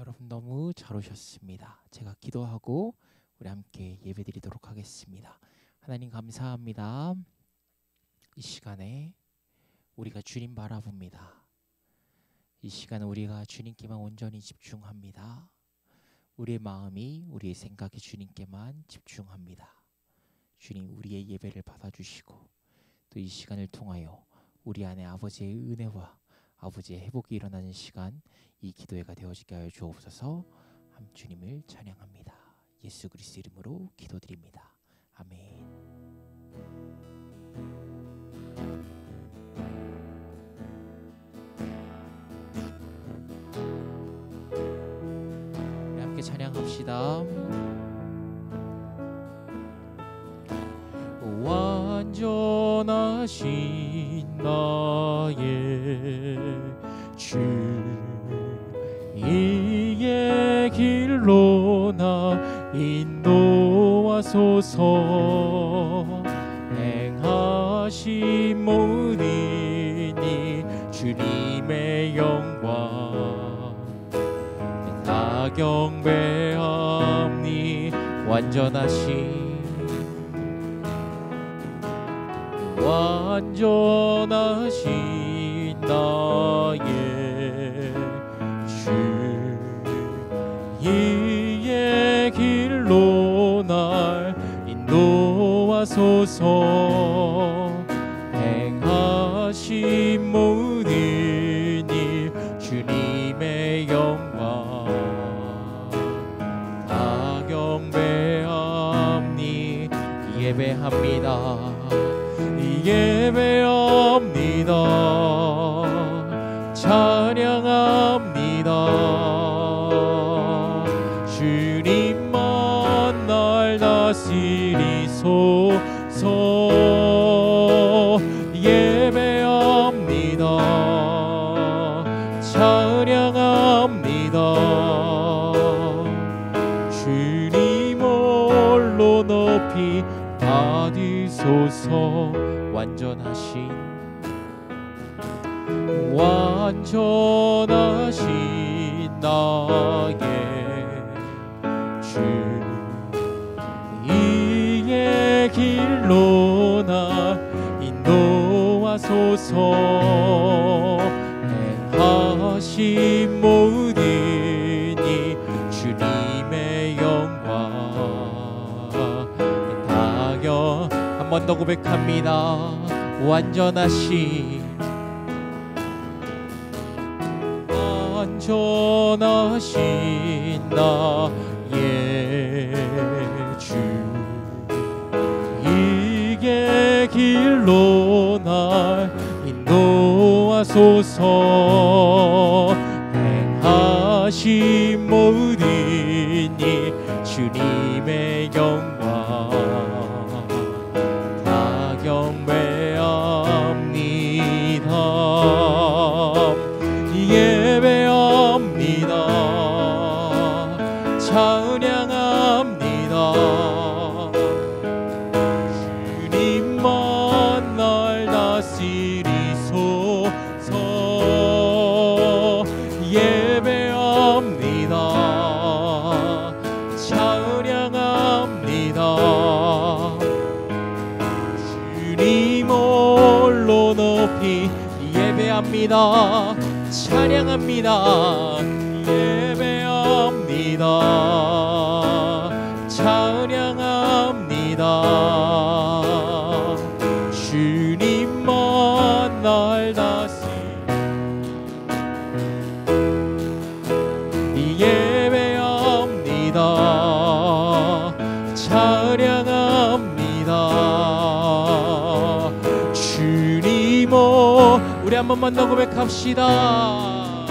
여러분 너무 잘 오셨습니다. 제가 기도하고 우리 함께 예배드리도록 하겠습니다. 하나님 감사합니다. 이 시간에 우리가 주님 바라봅니다. 이 시간 우리가 주님께만 온전히 집중합니다. 우리의 마음이 우리의 생각이 주님께만 집중합니다. 주님 우리의 예배를 받아주시고 또 이 시간을 통하여 우리 안에 아버지의 은혜와 아버지의 회복이 일어나는 시간, 이 기도회가 되어지게 하여 주옵소서. 주님을 찬양합니다. 예수 그리스도 이름으로 기도드립니다. 아멘. 우리 함께 찬양합시다. 완전하신 나의 주, 이의 길로 나 인도하소서. 행하신 모든 이 주님의 영광 다 경배함니. 완전하신 나의 주, 이의 길로 날 인도하소서. 행하신 모든 일 주님의 영광 다 경배함니. 예배합니다. 예배합니다. 찬양합니다. 주님만 날 다스리소서. 예배합니다. 찬양합니다. 주님 홀로 높이 받으소서. 완전하신 나의 주, 이의 길로 나 인도하소서. 행하신 모든 이 주님의 영광 다 경. 한 번 더 고백합니다. 완전하신 나의 주, 이의 길로 날 인도하소서. 행하신 모든 이 주님의 영광 다 경배합니다. 예배합니다. 찬양합니다. 주님만 날 다스리소서. 예배합니다. 찬양합니다. 주님 홀로 높이 예배합니다. 찬양합니다. 예배합니다. 찬양합니다. 주님만 날 예배합니다. 찬양합니다. 주님을 우리 한 번만 더 고백합시다.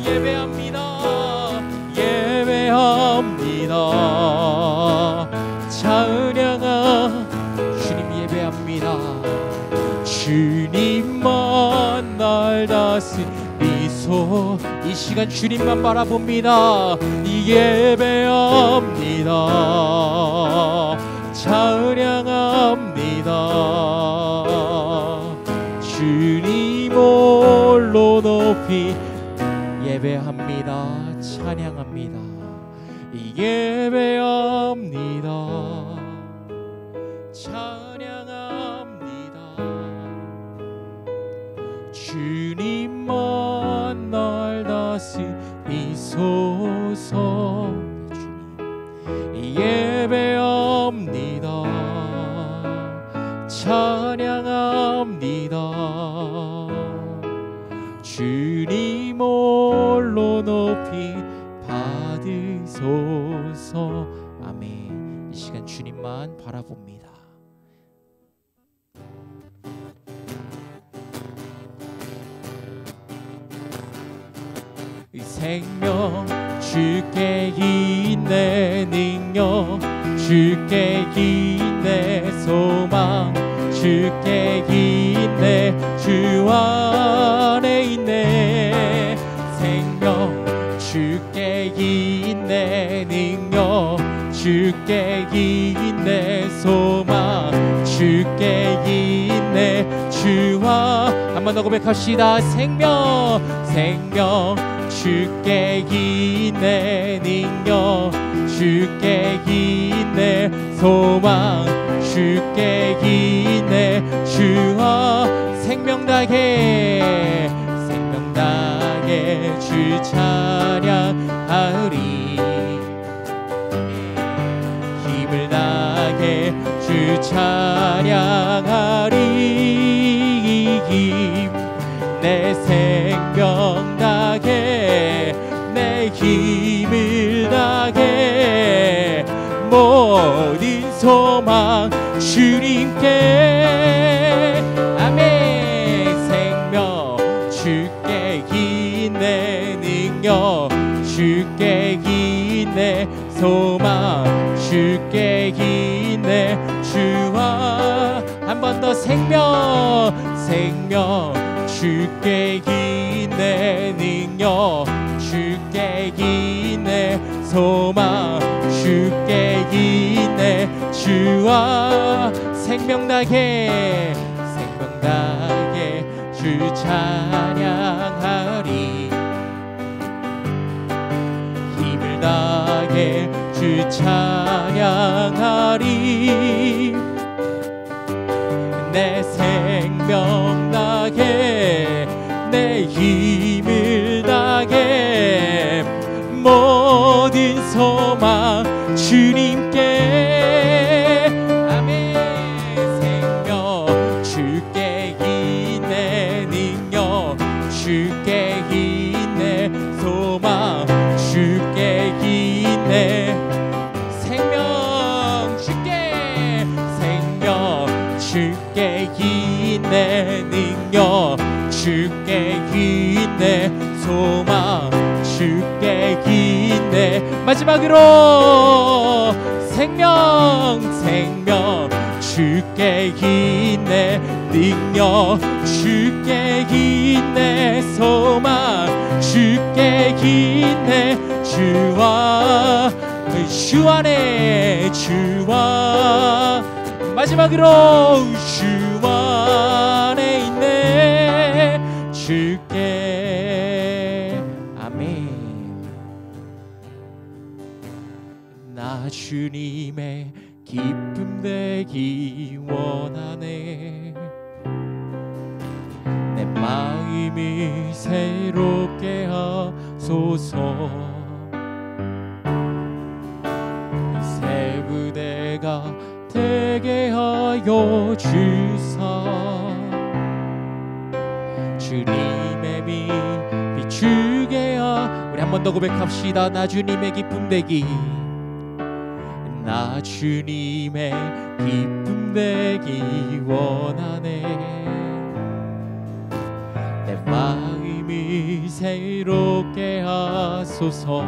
예배합니다. 예배합니다. 찬양하 주님 예배합니다. 주님만 날 다스리소. 이 시간 주님만 바라봅니다. 예배합니다. 찬양합니다. 주님 홀로 높이 예배합니다. 찬양합니다. 예배합니다. 찬양합니다. 주님만 날 다스리소서. 예배합니다. 찬양합니다. 주님 홀로 높이 받으소서. 아멘. 이 시간 주님만 바라봅니다. 생명 주께 있네, 능력 주께 있네, 소망 주께 있네, 주 안에 있네. 생명 주께 있네, 능력 주께 있네, 소망 주께 있네, 주와. 한 번 더 고백합시다. 생명 주께 있네, 능력 주께 있네, 소망 주께 있네, 주와. 생명 다해 주 찬양하리. 힘을 다해 주 찬양하리. 내 생명 다해 내 힘을 다해 모든 소망 주님께. 아멘. 생명 주께 있네, 능력 주께 있네, 소망 주께 있네, 주와. 한 번 더. 생명 주께 있네, 능력 주께 있네, 소망 주께 있네, 주와. 생명 다해 주 찬양하리. 힘을 다해 주 찬양하리. 내 생명 다해 내 힘을 다해 모든 소망 주님께. 아멘. 생명 주께 있네, 능력 주께 있네, 소망 주께 있네. 생명 주께 있네, 능력 주께 있네, 소망 주께 있네. 마지막으로 생명 주께 있네, 능력 주께 있네, 소망 주께 있네, 주와. 주 안에 주와. 마지막으로 주 안에 있네, 주께. 아멘. 나 주님의 기쁨 되기 원하네. 내 마음이 새롭게 하소서. 새 부대가 되게 하여 주사. 주님의 빛 비추게 하. 우리 한 번 더 고백합시다. 나 주님의 기쁨 되기. 나 주님의 기쁨 되기 원하네. 내 마음이 새롭게 하소서.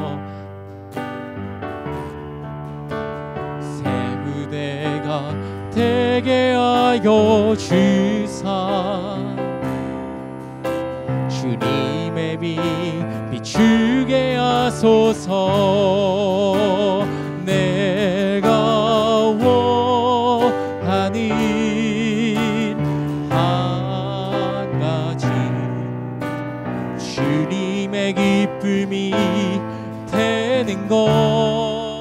내가 되게 하여 주사. 주님의 빛 비추게 하소서. 내가 원하는 한 가지 주님의 길 기쁨이 되는 것.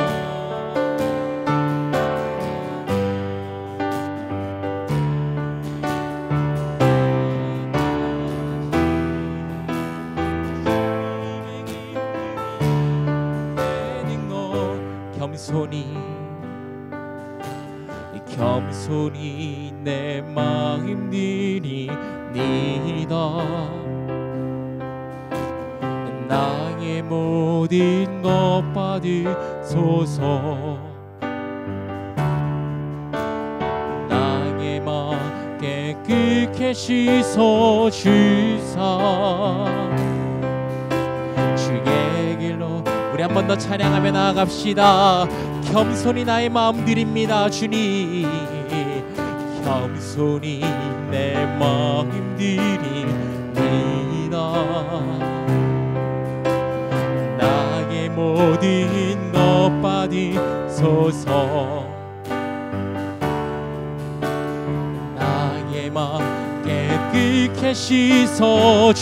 겸손히 내 마음 드리니다. 나의 모든 것 받으소서. 나의 마음 깨끗게 씻어주사. 주의 길로 우리 한 번 더 찬양하며 나아갑시다. 겸손히 나의 마음 드립니다. 주님, 겸손히 내 마음 드립니다. 나의 모든 것 받으소서. 나의 마음 깨끗게 씻어주사.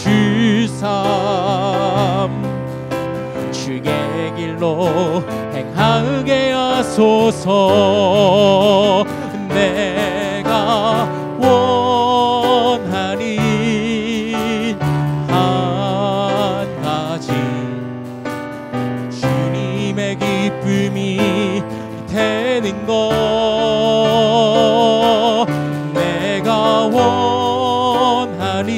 주의 길로 행하게 하소서. 내가 원하는 한 가지, 주님의 기쁨이 되는 것. 내가 원하는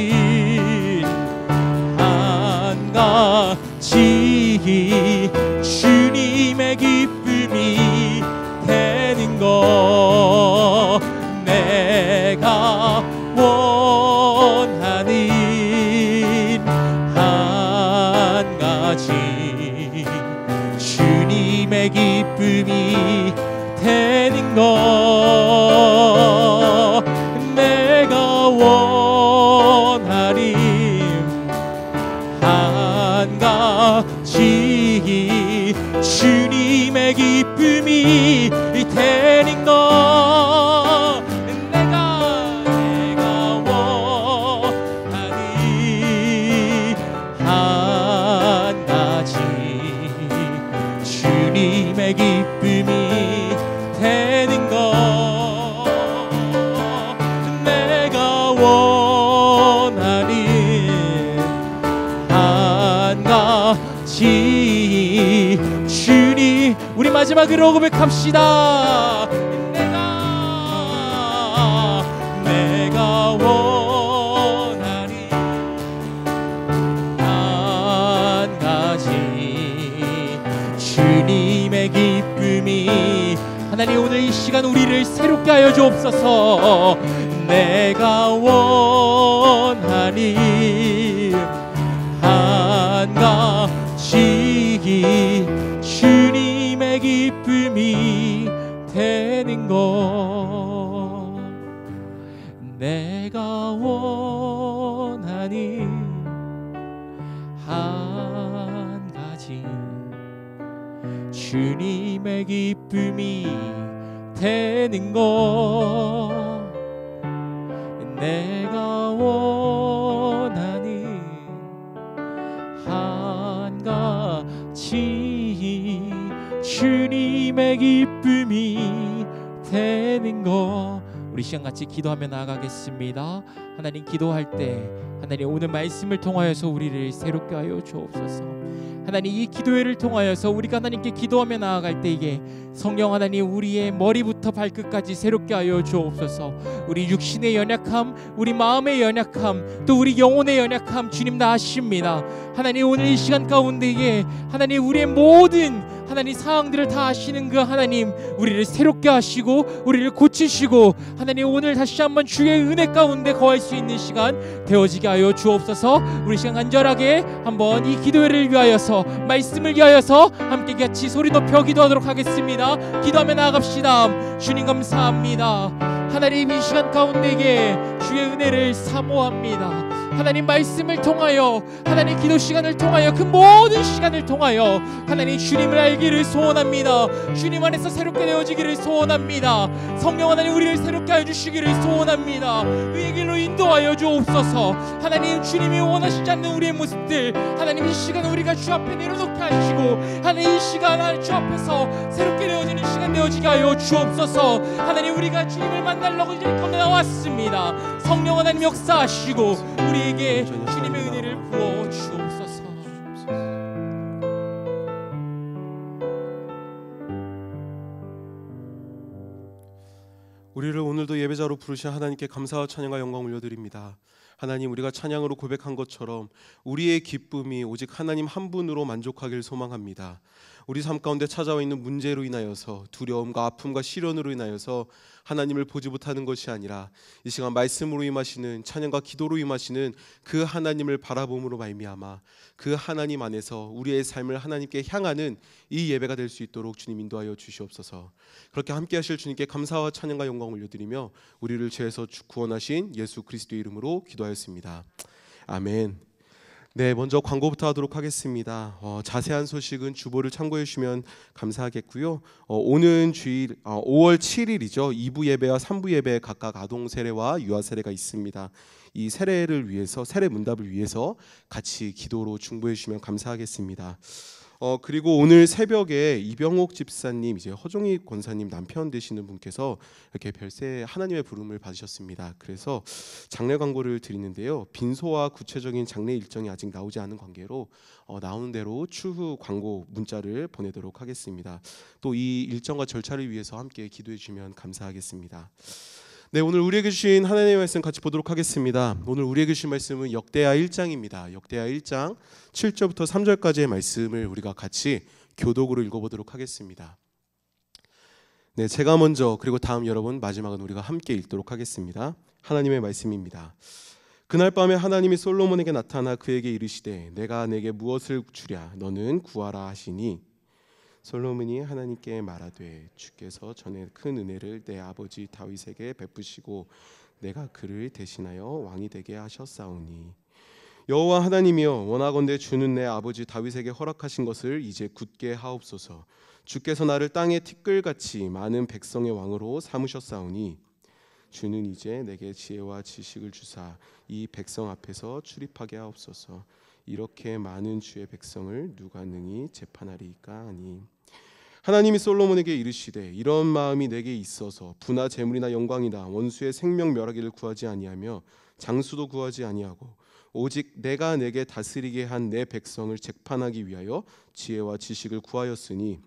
한 가지, 주님의 기쁨이 되는 것. 내가 원하는 한 가지, 주님의 기쁨이 되는 것. 내가 원하는 한 가지, 주님의 기쁨이 되는 것. 내가 원하는 한 가지, 주님의 기쁨이 되는 것. 내가 원하는 한 가지, 주님. 우리 마지막으로 고백합시다. 내가 원하는 한 가지, 주님의 기쁨이. 하나님, 오늘 이 시간 우리를 새롭게 하여 주옵소서. 내가 원하는 한 가지, 주님의 기쁨이 되는 것. 내가 원하는 한 가지, 주님의 기쁨이 되는 것. 내가 원하는 한 가지, 주님의 기쁨이 되는 것. 우리 시간 같이 기도하며 나아가겠습니다. 하나님, 기도할 때 하나님 오늘 말씀을 통하여서 우리를 새롭게 하여 주옵소서. 하나님, 이 기도회를 통하여서 우리가 하나님께 기도하며 나아갈 때에 성령 하나님, 우리의 머리부터 발끝까지 새롭게 하여 주옵소서. 우리 육신의 연약함, 우리 마음의 연약함, 또 우리 영혼의 연약함 주님 다 아십니다. 하나님, 오늘 이 시간 가운데에 하나님 우리의 모든 하나님 상황들을 다 아시는 그 하나님, 우리를 새롭게 하시고 우리를 고치시고 하나님 오늘 다시 한번 주의 은혜 가운데 거할 수 있는 시간 되어지게 하여 주옵소서. 우리 시간 간절하게 한번 이 기도회를 위하여서, 말씀을 위하여서 함께 같이 소리 높여 기도하도록 하겠습니다. 기도하며 나아갑시다. 주님 감사합니다. 하나님, 이 시간 가운데에 주의 은혜를 사모합니다. 하나님 말씀을 통하여 하나님 기도 시간을 통하여 그 모든 시간을 통하여 하나님 주님을 알기를 소원합니다. 주님 안에서 새롭게 되어지기를 소원합니다. 성령 하나님 우리를 새롭게 하여 주시기를 소원합니다. 의의 길로 인도하여 주옵소서. 하나님 주님이 원하시지 않는 우리의 모습들 하나님 이 시간 우리가 주 앞에 내려놓게 하시고 하나님 이 시간 하나님 주 앞에서 새롭게 되어지는 시간 되어지게 하여 주옵소서. 하나님 우리가 주님을 만나려고 이제 나왔습니다. 성령 하나님 역사하시고 우리에게 주님의 은혜를 부어 주옵소서. 우리를 오늘도 예배자로 부르신 하나님께 감사와 찬양과 영광 올려드립니다. 하나님, 우리가 찬양으로 고백한 것처럼 우리의 기쁨이 오직 하나님 한 분으로 만족하길 소망합니다. 우리 삶 가운데 찾아와 있는 문제로 인하여서 두려움과 아픔과 시련으로 인하여서 하나님을 보지 못하는 것이 아니라 이 시간 말씀으로 임하시는 찬양과 기도로 임하시는 그 하나님을 바라봄으로 말미암아 그 하나님 안에서 우리의 삶을 하나님께 향하는 이 예배가 될 수 있도록 주님 인도하여 주시옵소서. 그렇게 함께 하실 주님께 감사와 찬양과 영광을 올려드리며 우리를 죄에서 구원하신 예수 그리스도의 이름으로 기도하였습니다. 아멘. 네, 먼저 광고부터 하도록 하겠습니다. 자세한 소식은 주보를 참고해 주시면 감사하겠고요. 오는 주일 5월 7일이죠. 2부 예배와 3부 예배 각각 아동 세례와 유아 세례가 있습니다. 이 세례를 위해서 세례 문답을 위해서 같이 기도로 중보해 주시면 감사하겠습니다. 그리고 오늘 새벽에 이병옥 집사님, 이제 허종희 권사님 남편 되시는 분께서 이렇게 별세 하나님의 부름을 받으셨습니다. 그래서 장례 광고를 드리는데요. 빈소와 구체적인 장례 일정이 아직 나오지 않은 관계로 나오는 대로 추후 광고 문자를 보내도록 하겠습니다. 또 이 일정과 절차를 위해서 함께 기도해 주시면 감사하겠습니다. 네, 오늘 우리에게 주신 하나님의 말씀 같이 보도록 하겠습니다. 오늘 우리에게 주신 말씀은 역대하 1장입니다. 역대하 1장 7절부터 3절까지의 말씀을 우리가 같이 교독으로 읽어보도록 하겠습니다. 네, 제가 먼저 그리고 다음 여러분 마지막은 우리가 함께 읽도록 하겠습니다. 하나님의 말씀입니다. 그날 밤에 하나님이 솔로몬에게 나타나 그에게 이르시되 내가 내게 무엇을 주랴 너는 구하라 하시니 솔로몬이 하나님께 말하되 주께서 전에 큰 은혜를 내 아버지 다윗에게 베푸시고 내가 그를 대신하여 왕이 되게 하셨사오니 여호와 하나님이여 원하건대 주는 내 아버지 다윗에게 허락하신 것을 이제 굳게 하옵소서. 주께서 나를 땅의 티끌같이 많은 백성의 왕으로 삼으셨사오니 주는 이제 내게 지혜와 지식을 주사 이 백성 앞에서 출입하게 하옵소서. 이렇게 많은 주의 백성을 누가 능히 재판하리이까 하니 하나님이 솔로몬에게 이르시되 이런 마음이 내게 있어서 부나 재물이나 영광이나 원수의 생명 멸하기를 구하지 아니하며 장수도 구하지 아니하고 오직 내가 내게 다스리게 한 내 백성을 재판하기 위하여 지혜와 지식을 구하였으니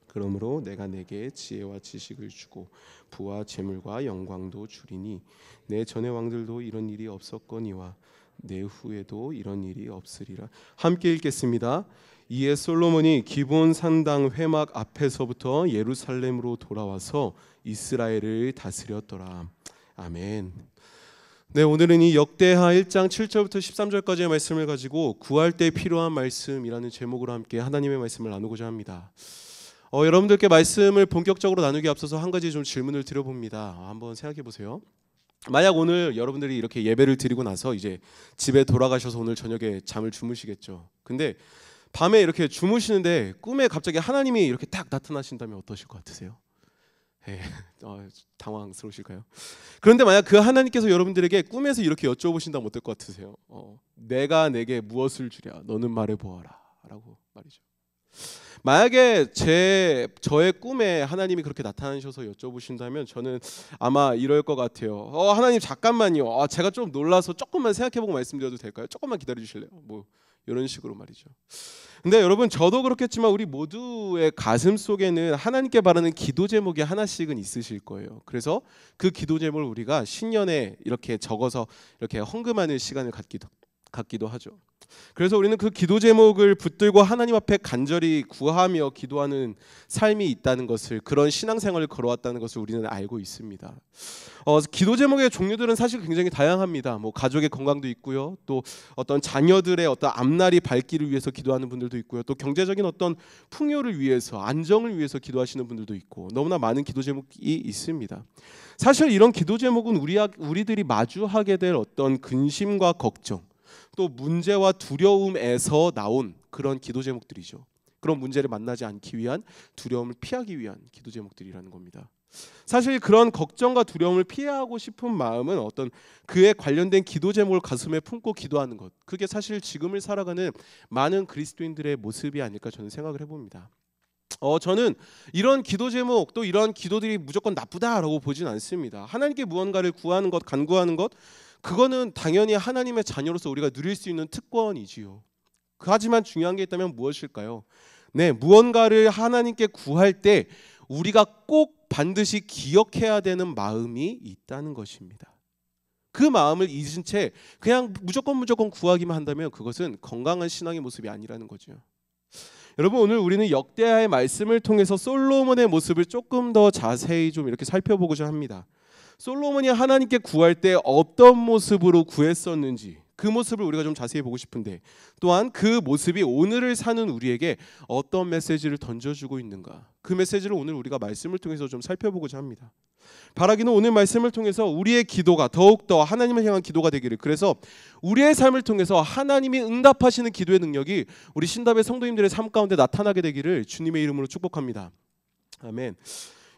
그러므로 내가 내게 지혜와 지식을 주고 부와 재물과 영광도 주리니 내 전의 왕들도 이런 일이 없었거니와 내 후에도 이런 일이 없으리라. 함께 읽겠습니다. 이에 솔로몬이 기브온 산당 회막 앞에서부터 예루살렘으로 돌아와서 이스라엘을 다스렸더라. 아멘. 네, 오늘은 이 역대하 1장 7절부터 13절까지의 말씀을 가지고 구할 때 필요한 말씀이라는 제목으로 함께 하나님의 말씀을 나누고자 합니다. 여러분들께 말씀을 본격적으로 나누기 앞서서 한 가지 좀 질문을 드려봅니다. 한번 생각해 보세요. 만약 오늘 여러분들이 이렇게 예배를 드리고 나서 이제 집에 돌아가셔서 오늘 저녁에 잠을 주무시겠죠. 근데 밤에 이렇게 주무시는데 꿈에 갑자기 하나님이 이렇게 딱 나타나신다면 어떠실 것 같으세요? 당황스러우실까요? 그런데 만약 그 하나님께서 여러분들에게 꿈에서 이렇게 여쭤보신다면 어떨 것 같으세요? 내가 내게 무엇을 주랴 너는 말해보아라 라고 말이죠. 만약에 저의 꿈에 하나님이 그렇게 나타나셔서 여쭤보신다면 저는 아마 이럴 것 같아요. 하나님 잠깐만요. 제가 좀 놀라서 조금만 생각해보고 말씀드려도 될까요? 조금만 기다려주실래요? 뭐 이런 식으로 말이죠. 근데 여러분 저도 그렇겠지만 우리 모두의 가슴 속에는 하나님께 바라는 기도 제목이 하나씩은 있으실 거예요. 그래서 그 기도 제목을 우리가 신년에 이렇게 적어서 이렇게 헌금하는 시간을 갖기도 하죠. 그래서 우리는 그 기도 제목을 붙들고 하나님 앞에 간절히 구하며 기도하는 삶이 있다는 것을, 그런 신앙생활을 걸어왔다는 것을 우리는 알고 있습니다. 기도 제목의 종류들은 사실 굉장히 다양합니다. 뭐 가족의 건강도 있고요, 또 어떤 자녀들의 어떤 앞날이 밝기를 위해서 기도하는 분들도 있고요, 또 경제적인 어떤 풍요를 위해서, 안정을 위해서 기도하시는 분들도 있고, 너무나 많은 기도 제목이 있습니다. 사실 이런 기도 제목은 우리들이 마주하게 될 어떤 근심과 걱정, 또 문제와 두려움에서 나온 그런 기도 제목들이죠. 그런 문제를 만나지 않기 위한, 두려움을 피하기 위한 기도 제목들이라는 겁니다. 사실 그런 걱정과 두려움을 피하고 싶은 마음은 어떤 그에 관련된 기도 제목을 가슴에 품고 기도하는 것, 그게 사실 지금을 살아가는 많은 그리스도인들의 모습이 아닐까 저는 생각을 해봅니다. 저는 이런 기도 제목, 또 이런 기도들이 무조건 나쁘다라고 보진 않습니다. 하나님께 무언가를 구하는 것, 간구하는 것, 그거는 당연히 하나님의 자녀로서 우리가 누릴 수 있는 특권이지요. 하지만 중요한 게 있다면 무엇일까요? 네, 무언가를 하나님께 구할 때 우리가 꼭 반드시 기억해야 되는 마음이 있다는 것입니다. 그 마음을 잊은 채 그냥 무조건 구하기만 한다면 그것은 건강한 신앙의 모습이 아니라는 거죠. 여러분, 오늘 우리는 역대하의 말씀을 통해서 솔로몬의 모습을 조금 더 자세히 좀 이렇게 살펴보고자 합니다. 솔로몬이 하나님께 구할 때 어떤 모습으로 구했었는지, 그 모습을 우리가 좀 자세히 보고 싶은데, 또한 그 모습이 오늘을 사는 우리에게 어떤 메시지를 던져주고 있는가, 그 메시지를 오늘 우리가 말씀을 통해서 좀 살펴보고자 합니다. 바라기는 오늘 말씀을 통해서 우리의 기도가 더욱더 하나님을 향한 기도가 되기를, 그래서 우리의 삶을 통해서 하나님이 응답하시는 기도의 능력이 우리 신답의 성도님들의 삶 가운데 나타나게 되기를 주님의 이름으로 축복합니다. 아멘.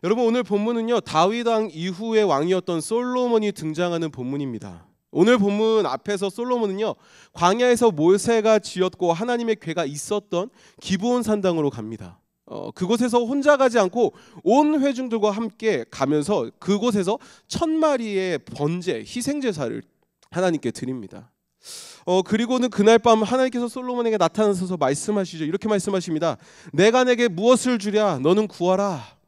여러분, 오늘 본문은요, 다윗 왕 이후의 왕이었던 솔로몬이 등장하는 본문입니다. 오늘 본문 앞에서 솔로몬은요, 광야에서 모세가 지었고 하나님의 궤가 있었던 기브온 산당으로 갑니다. 그곳에서 혼자 가지 않고 온 회중들과 함께 가면서 그곳에서 1000마리의 번제, 희생제사를 하나님께 드립니다. 그리고는 그날 밤 하나님께서 솔로몬에게 나타나셔서 말씀하시죠. 이렇게 말씀하십니다. 내가 내게 무엇을 주랴? 너는 구하라.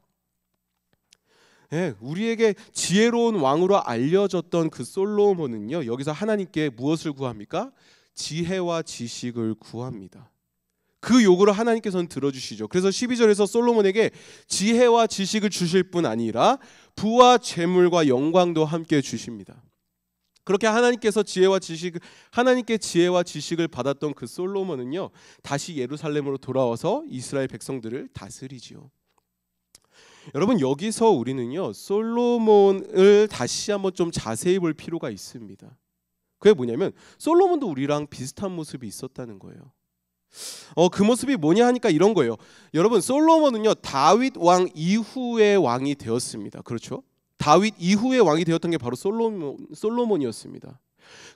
네, 우리에게 지혜로운 왕으로 알려졌던 그 솔로몬은요, 여기서 하나님께 무엇을 구합니까? 지혜와 지식을 구합니다. 그 요구를 하나님께서는 들어주시죠. 그래서 12절에서 솔로몬에게 지혜와 지식을 주실 뿐 아니라 부와 재물과 영광도 함께 주십니다. 그렇게 하나님께 지혜와 지식을 받았던 그 솔로몬은요, 다시 예루살렘으로 돌아와서 이스라엘 백성들을 다스리지요. 여러분, 여기서 우리는요, 솔로몬을 다시 한번 좀 자세히 볼 필요가 있습니다. 그게 뭐냐면 솔로몬도 우리랑 비슷한 모습이 있었다는 거예요. 그 모습이 뭐냐 하니까 이런 거예요. 여러분, 솔로몬은요, 다윗 왕 이후의 왕이 되었습니다. 그렇죠? 다윗 이후의 왕이 되었던 게 바로 솔로몬이었습니다.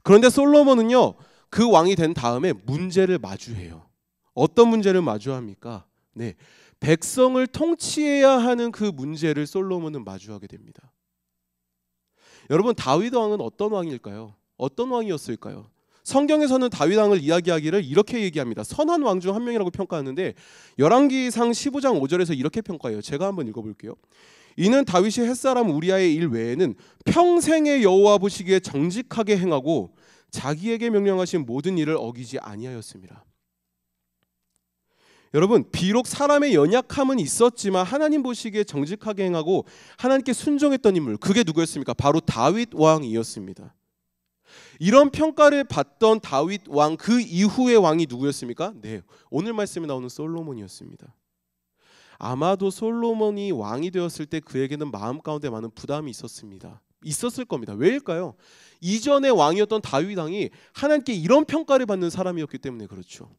그런데 솔로몬은요, 그 왕이 된 다음에 문제를 마주해요. 어떤 문제를 마주합니까? 네, 백성을 통치해야 하는 그 문제를 솔로몬은 마주하게 됩니다. 여러분, 다윗 왕은 어떤 왕일까요? 어떤 왕이었을까요? 성경에서는 다윗 왕을 이야기하기를 이렇게 얘기합니다. 선한 왕 중 한 명이라고 평가하는데 열왕기상 15장 5절에서 이렇게 평가해요. 제가 한번 읽어볼게요. 이는 다윗이 햇사람 우리아의 일 외에는 평생의 여호와 보시기에 정직하게 행하고 자기에게 명령하신 모든 일을 어기지 아니하였습니다. 여러분, 비록 사람의 연약함은 있었지만 하나님 보시기에 정직하게 행하고 하나님께 순종했던 인물, 그게 누구였습니까? 바로 다윗 왕이었습니다. 이런 평가를 받던 다윗 왕, 그 이후의 왕이 누구였습니까? 네, 오늘 말씀에 나오는 솔로몬이었습니다. 아마도 솔로몬이 왕이 되었을 때 그에게는 마음 가운데 많은 부담이 있었을 겁니다. 왜일까요? 이전의 왕이었던 다윗 왕이 하나님께 이런 평가를 받는 사람이었기 때문에 그렇죠.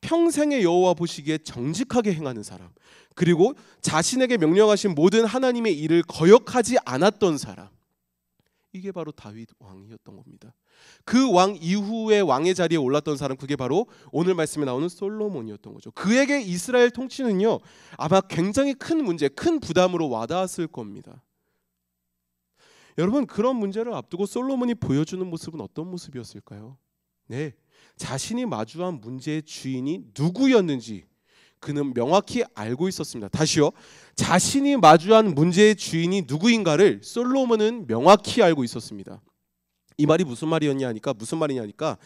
평생의 여호와 보시기에 정직하게 행하는 사람, 그리고 자신에게 명령하신 모든 하나님의 일을 거역하지 않았던 사람, 이게 바로 다윗 왕이었던 겁니다. 그 왕 이후에 왕의 자리에 올랐던 사람, 그게 바로 오늘 말씀에 나오는 솔로몬이었던 거죠. 그에게 이스라엘 통치는요, 아마 굉장히 큰 문제, 큰 부담으로 와닿았을 겁니다. 여러분, 그런 문제를 앞두고 솔로몬이 보여주는 모습은 어떤 모습이었을까요? 네, 자신이 마주한 문제의 주인이 누구였는지 그는 명확히 알고 있었습니다. 다시요, 자신이 마주한 문제의 주인이 누구인가를 솔로몬은 명확히 알고 있었습니다. 이 말이 무슨 말이냐 하니까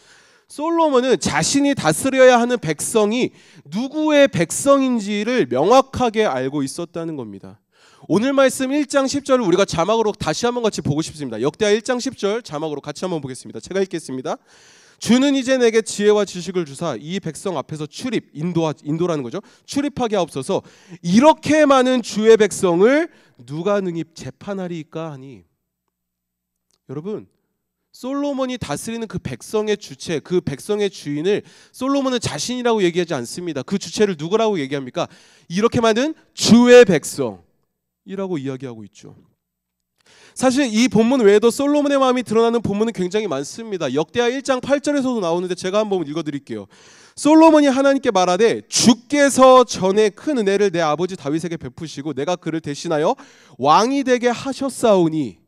솔로몬은 자신이 다스려야 하는 백성이 누구의 백성인지를 명확하게 알고 있었다는 겁니다. 오늘 말씀 1장 10절을 우리가 자막으로 다시 한번 같이 보고 싶습니다. 역대하 1장 10절 자막으로 같이 한번 보겠습니다. 제가 읽겠습니다. 주는 이제 내게 지혜와 지식을 주사 이 백성 앞에서 인도라는 거죠. 출입하게 하옵소서. 이렇게 많은 주의 백성을 누가 능히 재판하리이까 하니. 여러분, 솔로몬이 다스리는 그 백성의 주체, 그 백성의 주인을 솔로몬은 자신이라고 얘기하지 않습니다. 그 주체를 누구라고 얘기합니까? 이렇게 많은 주의 백성이라고 이야기하고 있죠. 사실 이 본문 외에도 솔로몬의 마음이 드러나는 본문은 굉장히 많습니다. 역대하 1장 8절에서도 나오는데 제가 한번 읽어드릴게요. 솔로몬이 하나님께 말하되 주께서 전에 큰 은혜를 내 아버지 다윗에게 베푸시고 내가 그를 대신하여 왕이 되게 하셨사오니.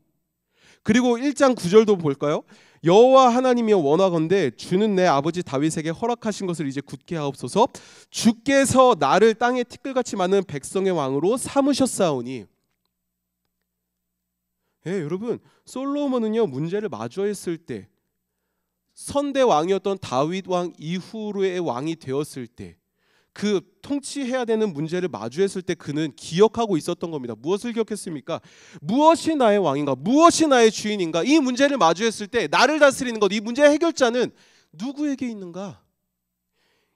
그리고 1장 9절도 볼까요? 여호와 하나님이여 원하건대 주는 내 아버지 다윗에게 허락하신 것을 이제 굳게 하옵소서. 주께서 나를 땅에 티끌같이 많은 백성의 왕으로 삼으셨사오니. 여러분, 솔로몬은요 문제를 마주했을 때 선대 왕이었던 다윗 왕 이후로의 왕이 되었을 때 그 통치해야 되는 문제를 마주했을 때 그는 기억하고 있었던 겁니다. 무엇을 기억했습니까? 무엇이 나의 왕인가? 무엇이 나의 주인인가? 이 문제를 마주했을 때 나를 다스리는 것, 이 문제의 해결자는 누구에게 있는가?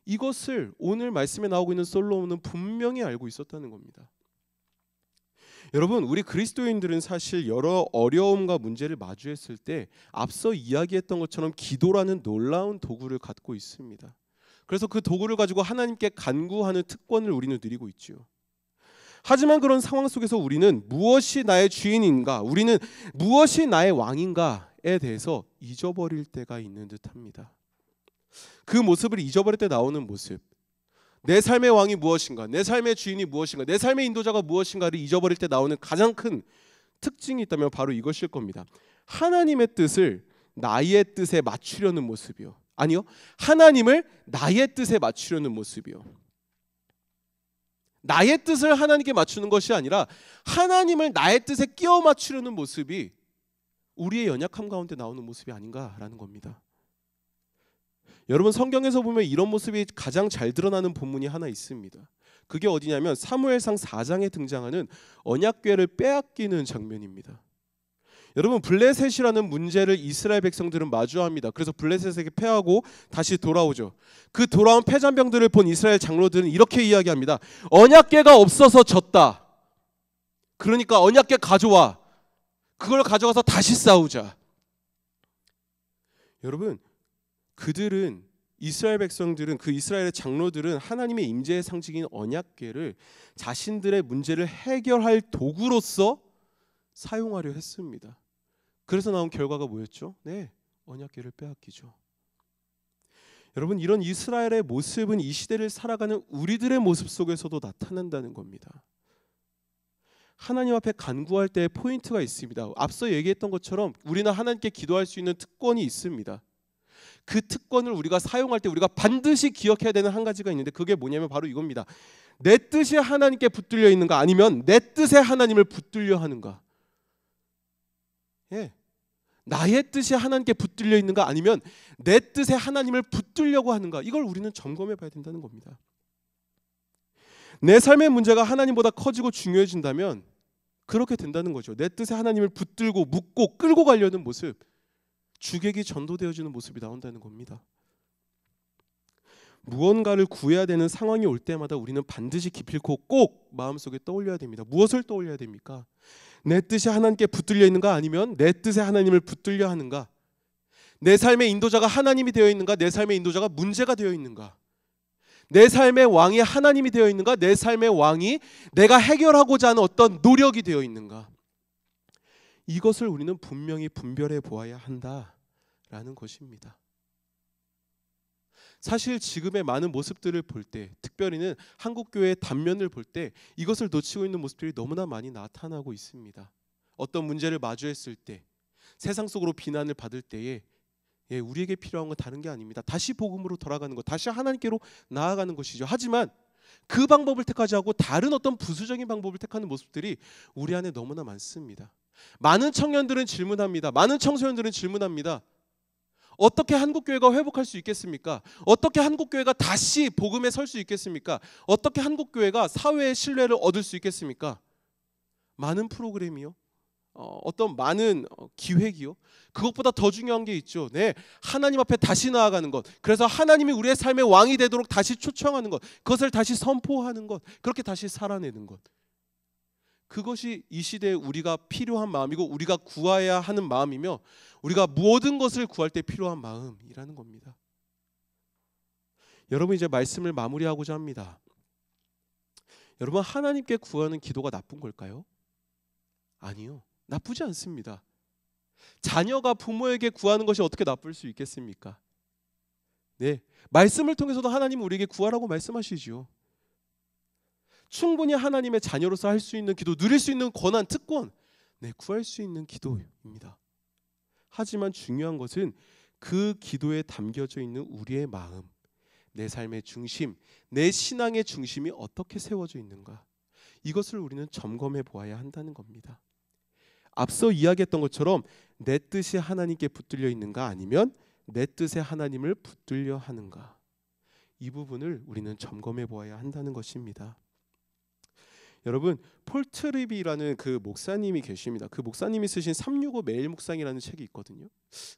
이것을 오늘 말씀에 나오고 있는 솔로몬은 분명히 알고 있었다는 겁니다. 여러분, 우리 그리스도인들은 사실 여러 어려움과 문제를 마주했을 때 앞서 이야기했던 것처럼 기도라는 놀라운 도구를 갖고 있습니다. 그래서 그 도구를 가지고 하나님께 간구하는 특권을 우리는 누리고 있죠. 하지만 그런 상황 속에서 우리는 무엇이 나의 주인인가, 우리는 무엇이 나의 왕인가에 대해서 잊어버릴 때가 있는 듯합니다. 그 모습을 잊어버릴 때 나오는 모습, 내 삶의 왕이 무엇인가, 내 삶의 주인이 무엇인가, 내 삶의 인도자가 무엇인가를 잊어버릴 때 나오는 가장 큰 특징이 있다면 바로 이것일 겁니다. 하나님의 뜻을 나의 뜻에 맞추려는 모습이요. 아니요, 하나님을 나의 뜻에 맞추려는 모습이요. 나의 뜻을 하나님께 맞추는 것이 아니라 하나님을 나의 뜻에 끼워 맞추려는 모습이 우리의 연약함 가운데 나오는 모습이 아닌가라는 겁니다. 여러분, 성경에서 보면 이런 모습이 가장 잘 드러나는 본문이 하나 있습니다. 그게 어디냐면 사무엘상 4장에 등장하는 언약궤를 빼앗기는 장면입니다. 여러분, 블레셋이라는 문제를 이스라엘 백성들은 마주합니다. 그래서 블레셋에게 패하고 다시 돌아오죠. 그 돌아온 패잔병들을 본 이스라엘 장로들은 이렇게 이야기합니다. 언약궤가 없어서 졌다. 그러니까 언약궤 가져와. 그걸 가져가서 다시 싸우자. 여러분, 그들은, 이스라엘 백성들은, 그 이스라엘의 장로들은 하나님의 임재의 상징인 언약궤를 자신들의 문제를 해결할 도구로서 사용하려 했습니다. 그래서 나온 결과가 뭐였죠? 네, 언약궤를 빼앗기죠. 여러분, 이런 이스라엘의 모습은 이 시대를 살아가는 우리들의 모습 속에서도 나타난다는 겁니다. 하나님 앞에 간구할 때의 포인트가 있습니다. 앞서 얘기했던 것처럼 우리는 하나님께 기도할 수 있는 특권이 있습니다. 그 특권을 우리가 사용할 때 우리가 반드시 기억해야 되는 한 가지가 있는데 그게 뭐냐면 바로 이겁니다. 내 뜻이 하나님께 붙들려 있는가, 아니면 내 뜻에 하나님을 붙들려 하는가. 나의 뜻이 하나님께 붙들려 있는가, 아니면 내 뜻에 하나님을 붙들려고 하는가. 이걸 우리는 점검해 봐야 된다는 겁니다. 내 삶의 문제가 하나님보다 커지고 중요해진다면 그렇게 된다는 거죠. 내 뜻에 하나님을 붙들고 묶고 끌고 가려는 모습, 주객이 전도되어지는 모습이 나온다는 겁니다. 무언가를 구해야 되는 상황이 올 때마다 우리는 반드시 기필코 꼭 마음속에 떠올려야 됩니다. 무엇을 떠올려야 됩니까? 내 뜻이 하나님께 붙들려 있는가, 아니면 내 뜻에 하나님을 붙들려 하는가? 내 삶의 인도자가 하나님이 되어 있는가, 내 삶의 인도자가 문제가 되어 있는가? 내 삶의 왕이 하나님이 되어 있는가, 내 삶의 왕이 내가 해결하고자 하는 어떤 노력이 되어 있는가? 이것을 우리는 분명히 분별해 보아야 한다라는 것입니다. 사실 지금의 많은 모습들을 볼 때, 특별히는 한국교회의 단면을 볼 때 이것을 놓치고 있는 모습들이 너무나 많이 나타나고 있습니다. 어떤 문제를 마주했을 때, 세상 속으로 비난을 받을 때에 우리에게 필요한 건 다른 게 아닙니다. 다시 복음으로 돌아가는 것, 다시 하나님께로 나아가는 것이죠. 하지만 그 방법을 택하지 않고 다른 어떤 부수적인 방법을 택하는 모습들이 우리 안에 너무나 많습니다. 많은 청년들은 질문합니다. 많은 청소년들은 질문합니다. 어떻게 한국교회가 회복할 수 있겠습니까? 어떻게 한국교회가 다시 복음에 설 수 있겠습니까? 어떻게 한국교회가 사회의 신뢰를 얻을 수 있겠습니까? 많은 프로그램이요, 어떤 많은 기획이요, 그것보다 더 중요한 게 있죠. 네, 하나님 앞에 다시 나아가는 것, 그래서 하나님이 우리의 삶의 왕이 되도록 다시 초청하는 것, 그것을 다시 선포하는 것, 그렇게 다시 살아내는 것, 그것이 이 시대에 우리가 필요한 마음이고 우리가 구해야 하는 마음이며 우리가 모든 것을 구할 때 필요한 마음이라는 겁니다. 여러분, 이제 말씀을 마무리하고자 합니다. 여러분, 하나님께 구하는 기도가 나쁜 걸까요? 아니요, 나쁘지 않습니다. 자녀가 부모에게 구하는 것이 어떻게 나쁠 수 있겠습니까? 네, 말씀을 통해서도 하나님은 우리에게 구하라고 말씀하시지요. 충분히 하나님의 자녀로서 할 수 있는 기도, 누릴 수 있는 권한, 특권, 네, 구할 수 있는 기도입니다. 하지만 중요한 것은 그 기도에 담겨져 있는 우리의 마음, 내 삶의 중심, 내 신앙의 중심이 어떻게 세워져 있는가, 이것을 우리는 점검해 보아야 한다는 겁니다. 앞서 이야기했던 것처럼 내 뜻이 하나님께 붙들려 있는가, 아니면 내 뜻에 하나님을 붙들려 하는가, 이 부분을 우리는 점검해 보아야 한다는 것입니다. 여러분, 폴 트리비라는 그 목사님이 계십니다. 그 목사님이 쓰신 365 매일 묵상이라는 책이 있거든요.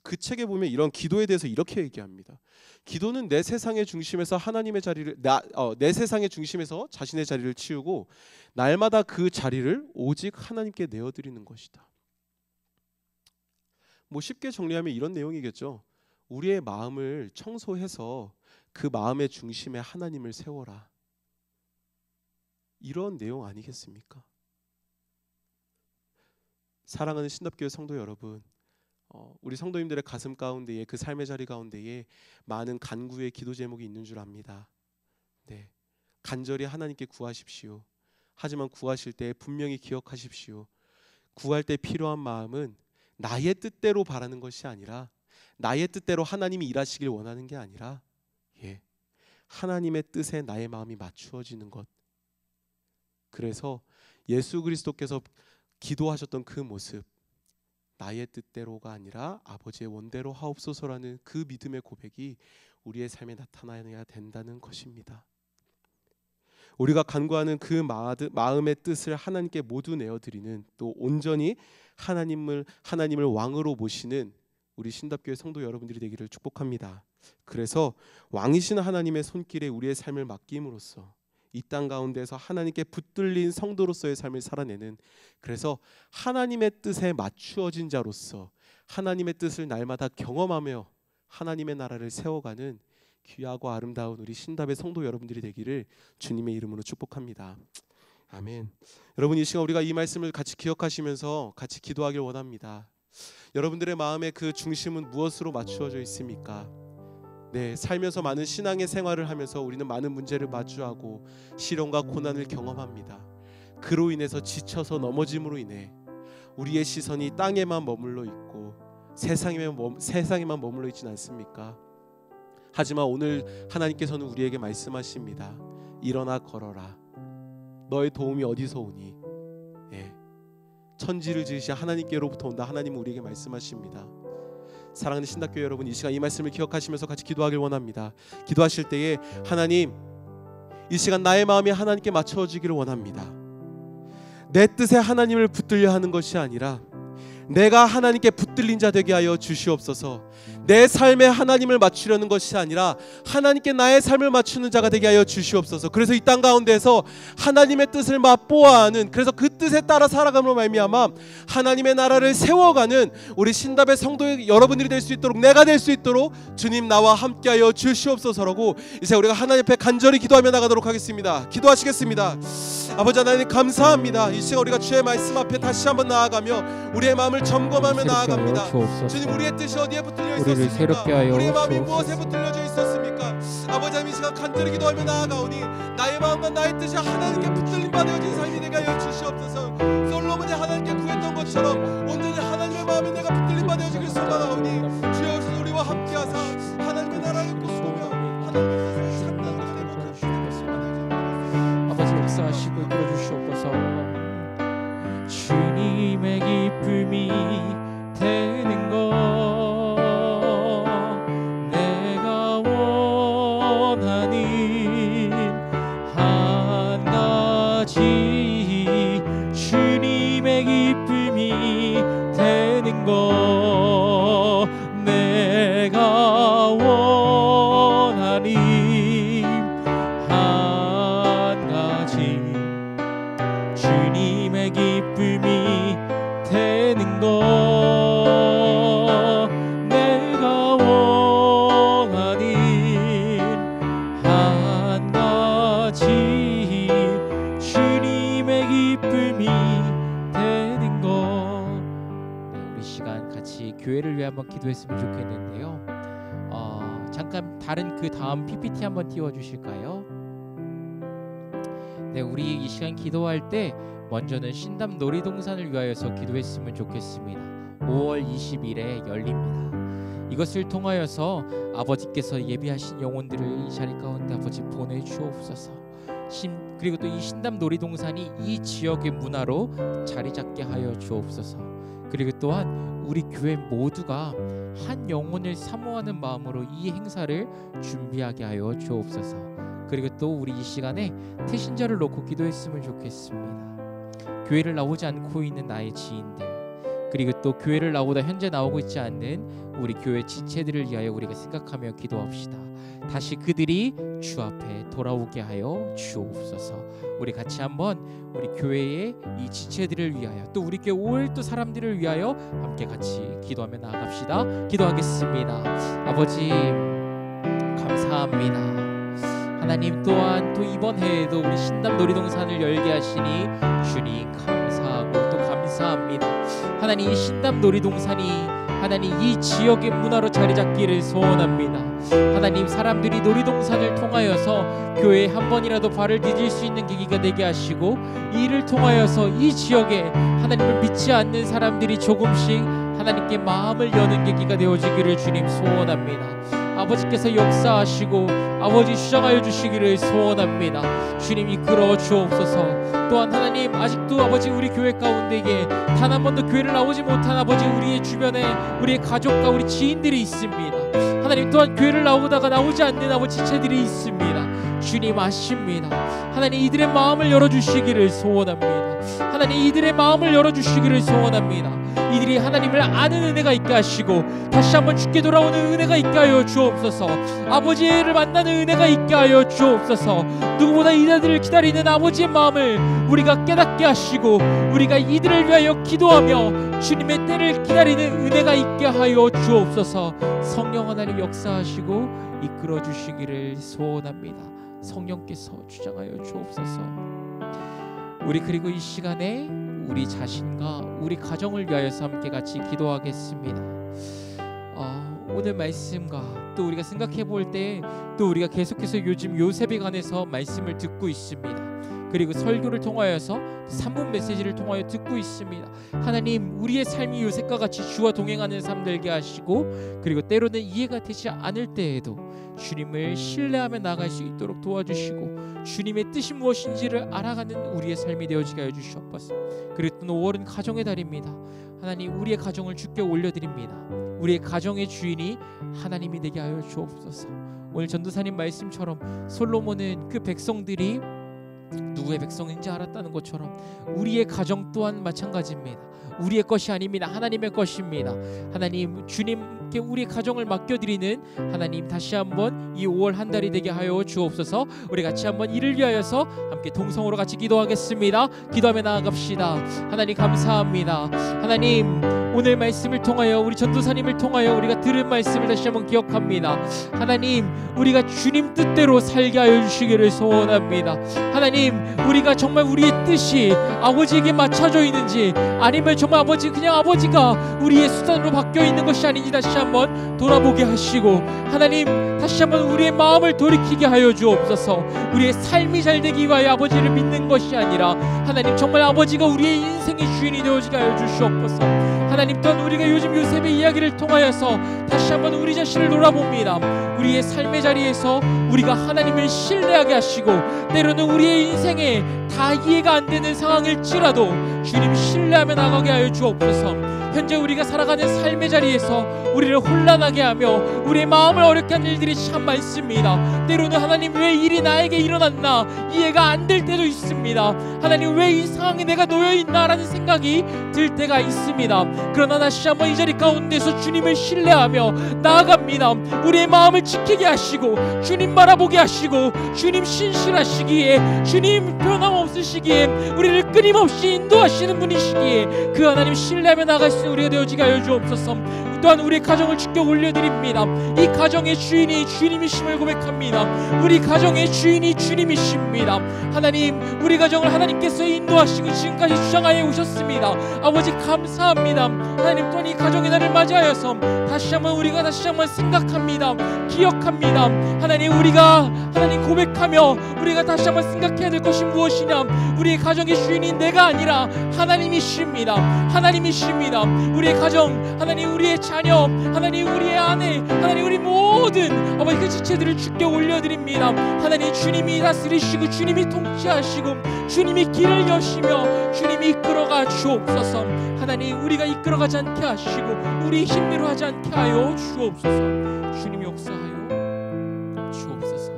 그 책에 보면 이런 기도에 대해서 이렇게 얘기합니다. 기도는 내 세상의 중심에서 하나님의 자리를 내 세상의 중심에서 자신의 자리를 치우고 날마다 그 자리를 오직 하나님께 내어드리는 것이다. 뭐 쉽게 정리하면 이런 내용이겠죠. 우리의 마음을 청소해서 그 마음의 중심에 하나님을 세워라, 이런 내용 아니겠습니까? 사랑하는 신답교회 성도 여러분, 우리 성도님들의 가슴 가운데에, 그 삶의 자리 가운데에 많은 간구의 기도 제목이 있는 줄 압니다. 네, 간절히 하나님께 구하십시오. 하지만 구하실 때 분명히 기억하십시오. 구할 때 필요한 마음은 나의 뜻대로 바라는 것이 아니라, 나의 뜻대로 하나님이 일하시길 원하는 게 아니라, 하나님의 뜻에 나의 마음이 맞추어지는 것. 그래서 예수 그리스도께서 기도하셨던 그 모습, 나의 뜻대로가 아니라 아버지의 원대로 하옵소서라는 그 믿음의 고백이 우리의 삶에 나타나야 된다는 것입니다. 우리가 간구하는 그 마음의 뜻을 하나님께 모두 내어드리는, 또 온전히 하나님을 왕으로 모시는 우리 신답교회 성도 여러분들이 되기를 축복합니다. 그래서 왕이신 하나님의 손길에 우리의 삶을 맡김으로써 이 땅 가운데서 하나님께 붙들린 성도로서의 삶을 살아내는, 그래서 하나님의 뜻에 맞추어진 자로서 하나님의 뜻을 날마다 경험하며 하나님의 나라를 세워가는 귀하고 아름다운 우리 신답의 성도 여러분들이 되기를 주님의 이름으로 축복합니다. 아멘. 여러분, 이 시간 우리가 이 말씀을 같이 기억하시면서 같이 기도하길 원합니다. 여러분들의 마음의 그 중심은 무엇으로 맞추어져 있습니까? 네, 살면서 많은 신앙의 생활을 하면서 우리는 많은 문제를 마주하고 시련과 고난을 경험합니다. 그로 인해서 지쳐서 넘어짐으로 인해 우리의 시선이 땅에만 머물러 있고 세상에만 머물러 있진 않습니까? 하지만 오늘 하나님께서는 우리에게 말씀하십니다. 일어나 걸어라. 너의 도움이 어디서 오니? 천지를 지으신 하나님께로부터 온다. 하나님은 우리에게 말씀하십니다. 사랑하는 신답교회 여러분, 이 시간 이 말씀을 기억하시면서 같이 기도하길 원합니다. 기도하실 때에 하나님, 이 시간 나의 마음이 하나님께 맞춰지기를 원합니다. 내 뜻에 하나님을 붙들려 하는 것이 아니라 내가 하나님께 붙들린 자 되게 하여 주시옵소서. 내 삶에 하나님을 맞추려는 것이 아니라 하나님께 나의 삶을 맞추는 자가 되게 하여 주시옵소서. 그래서 이 땅 가운데에서 하나님의 뜻을 맛보아 하는, 그래서 그 뜻에 따라 살아감으로 말미암아 하나님의 나라를 세워가는 우리 신답의 성도 여러분들이 될 수 있도록, 내가 될 수 있도록 주님 나와 함께하여 주시옵소서라고 이제 우리가 하나님 앞에 간절히 기도하며 나가도록 하겠습니다. 기도하시겠습니다. 아버지 하나님, 감사합니다. 이 시간 우리가 주의 말씀 앞에 다시 한번 나아가며 우리의 마음을 점검하며 나아갑니다. 주님, 우리의 뜻이 어디에 붙들려 있었습니까? 우리의 마음이 무엇에 붙들려져 있었습니까? 아버지 하나님, 이 시간 간절히 기도하며 나아가오니 나의 마음과 나의 뜻이 하나님께 붙들림 받아진 삶이 되게 하여 주시옵소서. 솔로몬이 하나님께 구했던 것처럼 온전히 하나님의 마음에 내가 붙들림 받아지길 소망하오니 주여, 우리와 함께하사 하나님의 나라를 꿈꾸며 하나님의 뜻을 찾는 것에 아버지 역사하시고 이끌어 주시옵소서. 주님의 기쁨이 되는 것 가지 주님의 기쁨이 되는 것 내가 원하니 한 가지 주님의 기쁨이 되는 것 내가 원하니 한 가지 주님의 기쁨이 되는 것. 네, 우리 시간 같이 교회를 위해 한번 기도했으면 좋겠는데요. 잠깐 다른 그 다음 PPT 한번 띄워주실까요? 네, 우리 이 시간 기도할 때 먼저는 신담 놀이동산을 위하여서 기도했으면 좋겠습니다. 5월 20일에 열립니다. 이것을 통하여서 아버지께서 예비하신 영혼들을 이 자리 가운데 아버지 보내주옵소서. 그리고 또 이 신담 놀이동산이 이 지역의 문화로 자리 잡게 하여 주옵소서. 그리고 또한 우리 교회 모두가 한 영혼을 사모하는 마음으로 이 행사를 준비하게 하여 주옵소서. 그리고 또 우리 이 시간에 태신자를 놓고 기도했으면 좋겠습니다. 교회를 나오지 않고 있는 나의 지인들, 그리고 또 교회를 나오다 현재 나오고 있지 않는 우리 교회 지체들을 위하여 우리가 생각하며 기도합시다. 다시 그들이 주 앞에 돌아오게 하여 주옵소서. 우리 같이 한번 우리 교회의 이 지체들을 위하여 또 우리 교회 오늘 또 사람들을 위하여 함께 같이 기도하며 나아갑시다. 기도하겠습니다. 아버지 감사합니다. 하나님 또한 또 이번 해에도 우리 신담 놀이동산을 열게 하시니 주님 감사하고 또 감사합니다. 하나님 이 신담 놀이동산이 하나님 이 지역의 문화로 자리 잡기를 소원합니다. 하나님 사람들이 놀이동산을 통하여서 교회에 한 번이라도 발을 디딜 수 있는 계기가 되게 하시고 이를 통하여서 이 지역에 하나님을 믿지 않는 사람들이 조금씩 하나님께 마음을 여는 계기가 되어지기를 주님 소원합니다. 아버지께서 역사하시고 아버지 주장하여 주시기를 소원합니다. 주님 이끌어 주옵소서. 또한 하나님 아직도 아버지 우리 교회 가운데에 단 한 번도 교회를 나오지 못한 아버지 우리의 주변에 우리의 가족과 우리 지인들이 있습니다. 하나님 또한 교회를 나오다가 나오지 않는 아버지 지체들이 있습니다. 주님 아십니다. 하나님 이들의 마음을 열어주시기를 소원합니다. 하나님 이들의 마음을 열어주시기를 소원합니다. 이들이 하나님을 아는 은혜가 있게 하시고 다시 한번 주께 돌아오는 은혜가 있게 하여 주옵소서. 아버지를 만나는 은혜가 있게 하여 주옵소서. 누구보다 이들을 기다리는 아버지의 마음을 우리가 깨닫게 하시고 우리가 이들을 위하여 기도하며 주님의 때를 기다리는 은혜가 있게 하여 주옵소서. 성령 하나님 역사하시고 이끌어 주시기를 소원합니다. 성령께서 주장하여 주옵소서. 우리 그리고 이 시간에 우리 자신과 우리 가정을 위하여서 함께 같이 기도하겠습니다. 오늘 말씀과 또 우리가 생각해 볼 때 또 우리가 계속해서 요즘 요셉에 관해서 말씀을 듣고 있습니다. 그리고 설교를 통하여서 3분 메시지를 통하여 듣고 있습니다. 하나님 우리의 삶이 요셉과 같이 주와 동행하는 삶 되게 하시고 그리고 때로는 이해가 되지 않을 때에도 주님을 신뢰하며 나아갈 수 있도록 도와주시고 주님의 뜻이 무엇인지를 알아가는 우리의 삶이 되어지게 하여 주시옵소서. 그리고 또 5월은 가정의 달입니다. 하나님 우리의 가정을 주께 올려드립니다. 우리의 가정의 주인이 하나님이 되게 하여 주옵소서. 오늘 전도사님 말씀처럼 솔로몬은 그 백성들이 누구의 백성인지 알았다는 것처럼 우리의 가정 또한 마찬가지입니다. 우리의 것이 아닙니다. 하나님의 것입니다. 하나님 주님께 우리의 가정을 맡겨드리는 하나님 다시 한번 이 5월 한 달이 되게 하여 주옵소서. 우리 같이 한번 이를 위하여서 함께 동성으로 같이 기도하겠습니다. 기도하며 나아갑시다. 하나님 감사합니다. 하나님 오늘 말씀을 통하여 우리 전도사님을 통하여 우리가 들은 말씀을 다시 한번 기억합니다. 하나님 우리가 주님 뜻대로 살게 하여 주시기를 소원합니다. 하나님 우리가 정말 우리의 뜻이 아버지에게 맞춰져 있는지 아니면 정말 아버지 그냥 아버지가 우리의 수단으로 바뀌어 있는 것이 아닌지 다시 한번 돌아보게 하시고 하나님 다시 한번 우리의 마음을 돌이키게 하여 주옵소서. 우리의 삶이 잘 되기 위하여 아버지를 믿는 것이 아니라 하나님 정말 아버지가 우리의 인생의 주인이 되어지게 하여 주시옵소서. 하나님 또한 우리가 요즘 요셉의 이야기를 통하여서 다시 한번 우리 자신을 돌아봅니다. 우리의 삶의 자리에서 우리가 하나님을 신뢰하게 하시고 때로는 우리의 인생에 다 이해가 안 되는 상황일지라도 주님 신뢰하며 나가게 하여 주옵소서. 현재 우리가 살아가는 삶의 자리에서 우리를 혼란하게 하며 우리의 마음을 어렵게 하는 일들이 참 많습니다. 때로는 하나님, 왜 일이 나에게 일어났나 이해가 안 될 때도 있습니다. 하나님, 왜 이 상황에 내가 놓여있나 라는 생각이 들 때가 있습니다. 그러나 다시 한번 이 자리 가운데서 주님을 신뢰하며 나아갑니다. 우리의 마음을 지키게 하시고 주님 바라보게 하시고 주님 신실하시기에, 주님 변함없으시기에, 우리를 끊임없이 인도하시는 분이시기에 그 하나님 신뢰하며 나아갈 수 있는 우리가 되어지게 하여 주옵소서. 또한 우리 가정을 주께 올려드립니다. 이 가정의 주인이 주님이심을 고백합니다. 우리 가정의 주인이 주님이십니다. 하나님, 우리 가정을 하나님께서 인도하시고 지금까지 주장하여 오셨습니다. 아버지 감사합니다. 하나님, 또한 이 가정의 날을 맞이하여서 우리가 다시 한번 생각합니다. 기억합니다. 하나님, 우리가 하나님 고백하며 우리가 다시 한번 생각해야 될 것이 무엇이냐, 우리의 가정의 주인이 내가 아니라 하나님이십니다. 하나님이십니다. 우리의 가정, 하나님 우리의 자녀, 하나님 우리의 아내, 하나님 우리 모든 아버지 그 지체들을 주께 올려드립니다. 하나님, 주님이 다스리시고 주님이 통치하시고 주님이 길을 여시며 주님이 이끌어가 주옵소서. 하나님, 우리가 이끌어가지 않게 하시고 우리 힘대로 하지 않게 하여 주옵소서. 주님이 역사하여 주옵소서.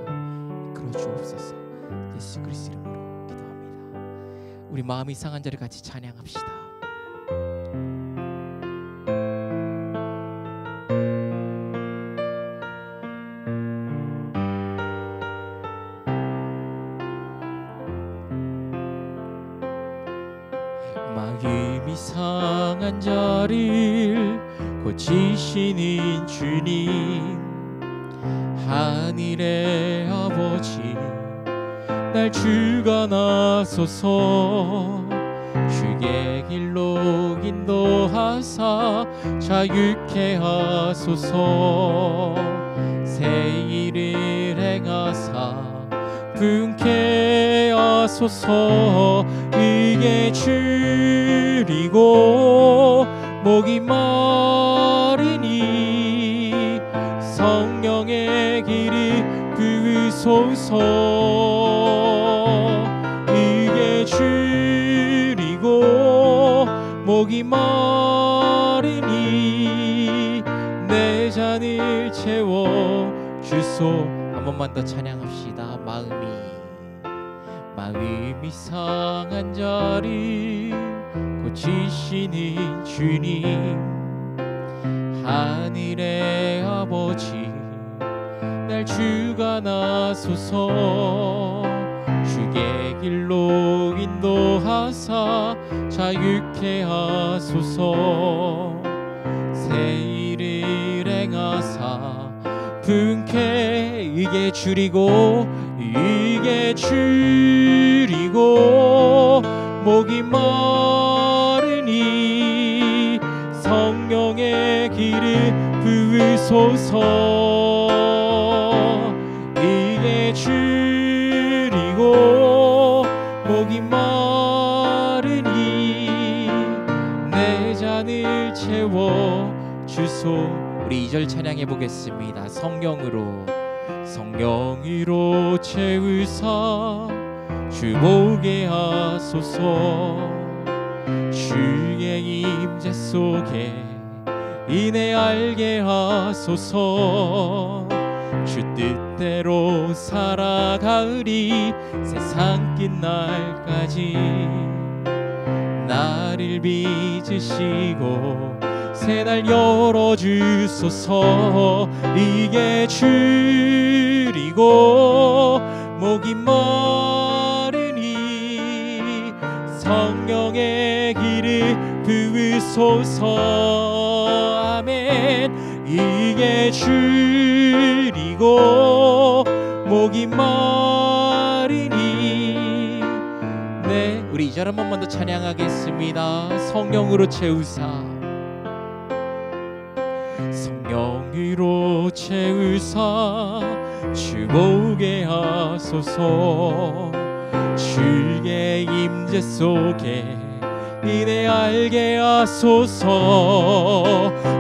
이끌어 주옵소서. 예수 그리스도 이름으로 기도합니다. 우리 마음이 상한 자를 같이 찬양합시다. 마음이 상한 자를 고치시는 주님, 하늘의 아버지 날 주관하소서. 주의 길로 인도하사 자유케 하소서. 새 일을 행하사 분케 하소서. 이게 줄이고 목이 마르니 성령의 길을 부으소서. 이게 줄이고 목이 마르니 내 잔을 채워 주소. 한 번만 더 찬양합시다. 마음이 상한 자를 고치시는 주님, 하늘의 아버지 날 주관하소서. 주의 길로 인도하사 자유케 하소서. 새 일을 행하사 분케 이게 줄이고 목이 마르니 성령의 길을 부으소서. 이게 줄이고 목이 마르니 내 잔을 채워 주소. 우리 2절 찬양해 보겠습니다. 성령으로 채우사 주보게 하소서. 주의 임재 속에 인내 알게 하소서. 주 뜻대로 살아가으리 세상 끝 날까지. 나를 빚으시고 새날 열어주소서. 이게 줄이고 목이 마르니 성령의 길을 부으소서. 아멘. 이게 줄이고 목이 마르니 네, 우리 2절 한 번만 더 찬양하겠습니다. 성령으로 채우사 주보게 하소서. 주의 임재 속에 인내 알게 하소서.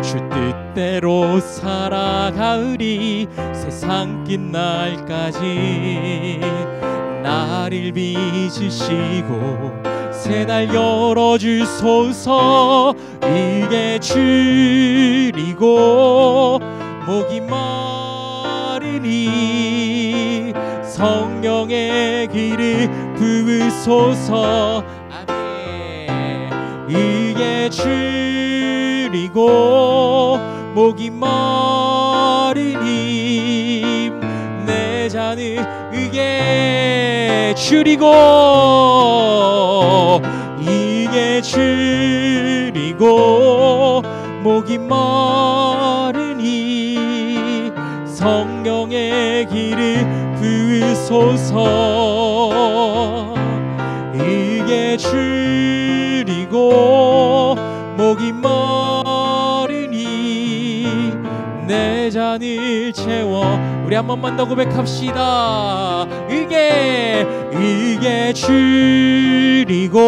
주 뜻대로 살아가으리 세상 끝 날까지. 나를 빚으시고 새날 열어주소서. 이게 줄이고 목이 마르니 성령의 기름 부으소서. 아멘. 이게 줄이고 목이 마르니 내 잔을 이게 줄이고 이게 줄이고 목이 마르니 성령의 기름 부으소서. 이게 줄이고 목이 마르니 내 잔을 채워. 우리 한 번만 더 고백합시다. 이게 줄이고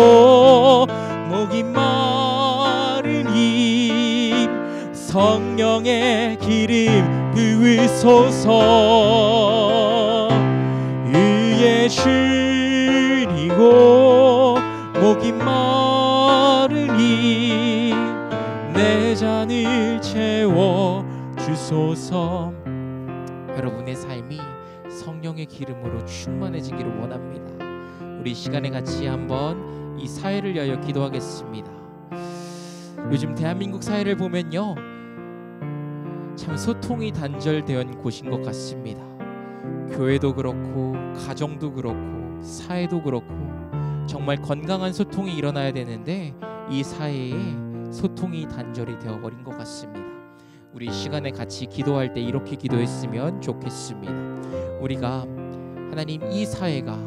목이 마르니 성령의 기름 부으소서. 이게 줄이고 목이 마르니 내 잔을 채워 주소서. 여러분의 삶이 성령의 기름으로 충만해지기를 원합니다. 우리 시간에 같이 한번 이 사회를 위하여 기도하겠습니다. 요즘 대한민국 사회를 보면요, 참 소통이 단절되어 있는 곳인 것 같습니다. 교회도 그렇고 가정도 그렇고 사회도 그렇고 정말 건강한 소통이 일어나야 되는데 이 사회에 소통이 단절이 되어버린 것 같습니다. 우리 시간에 같이 기도할 때 이렇게 기도했으면 좋겠습니다. 우리가 하나님, 이 사회가,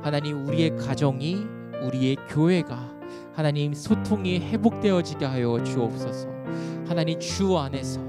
하나님, 우리의 가정이, 우리의 교회가 하나님 소통이 회복되어지게 하여 주옵소서. 하나님, 주 안에서